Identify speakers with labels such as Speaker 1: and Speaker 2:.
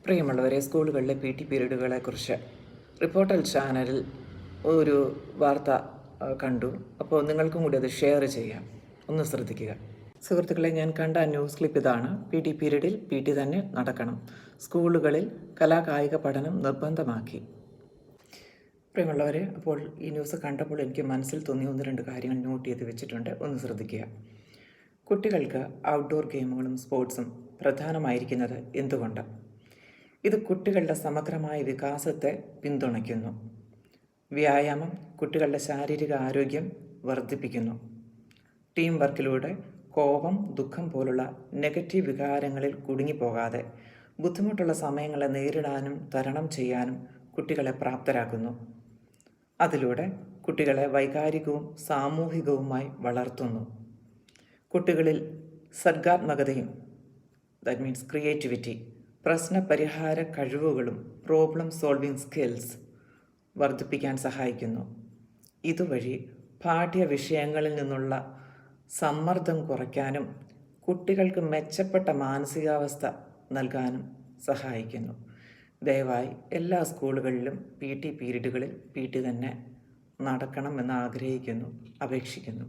Speaker 1: പ്രിയമുള്ളവരെ, സ്കൂളുകളിലെ PT പീരീഡുകളെക്കുറിച്ച് reporter ചാനലിൽ ഒരു വാർത്ത കണ്ടു. അപ്പോൾ നിങ്ങൾക്കും കൂടി അത് ഷെയർ ചെയ്യാം. ഒന്ന് ശ്രദ്ധിക്കുക സുഹൃത്തുക്കളെ. ഞാൻ കണ്ട ന്യൂസ് ക്ലിപ്പ് ഇതാണ്. PT പീരീഡിൽ PT തന്നെ നടക്കണം. സ്കൂളുകളിൽ കലാകായിക പഠനം നിർബന്ധമാക്കി. പ്രിയമുള്ളവരെ, അപ്പോൾ ഈ ന്യൂസ് കണ്ടപ്പോൾ എനിക്ക് മനസ്സിൽ തോന്നിയ 1-2 കാര്യങ്ങൾ നോട്ട് ചെയ്ത് വെച്ചിട്ടുണ്ട്. ഒന്ന് ശ്രദ്ധിക്കുക. കുട്ടികൾക്ക് ഔട്ട്ഡോർ ഗെയിമുകളും സ്പോർട്സും പ്രധാനമായിരിക്കുന്നത് എന്തുകൊണ്ട്? ഇത് കുട്ടികളുടെ സമഗ്രമായ വികാസത്തെ പിന്തുണയ്ക്കുന്നു. വ്യായാമം കുട്ടികളുടെ ശാരീരിക ആരോഗ്യം വർദ്ധിപ്പിക്കുന്നു. ടീം വർക്കിലൂടെ കോപം, ദുഃഖം പോലുള്ള നെഗറ്റീവ് വികാരങ്ങളിൽ കുടുങ്ങിപ്പോകാതെ ബുദ്ധിമുട്ടുള്ള സമയങ്ങളെ നേരിടാനും തരണം ചെയ്യാനും കുട്ടികളെ പ്രാപ്തരാക്കുന്നു. അതിലൂടെ കുട്ടികളെ വൈകാരികവും സാമൂഹികവുമായി വളർത്തുന്നു. കുട്ടികളിൽ സർഗാത്മകതയും, ദാറ്റ് മീൻസ് ക്രിയേറ്റിവിറ്റി, പ്രശ്നപരിഹാര കഴിവുകളും പ്രോബ്ലം സോൾവിംഗ് സ്കിൽസ് വർദ്ധിപ്പിക്കാൻ സഹായിക്കുന്നു. ഇതുവഴി പാഠ്യ വിഷയങ്ങളിൽ നിന്നുള്ള സമ്മർദ്ദം കുറയ്ക്കാനും കുട്ടികൾക്ക് മെച്ചപ്പെട്ട മാനസികാവസ്ഥ നൽകാനും സഹായിക്കുന്നു. ദയവായി എല്ലാ സ്കൂളുകളിലും PT പീരീഡുകളിൽ PT തന്നെ നടക്കണമെന്ന് ആഗ്രഹിക്കുന്നു, അപേക്ഷിക്കുന്നു.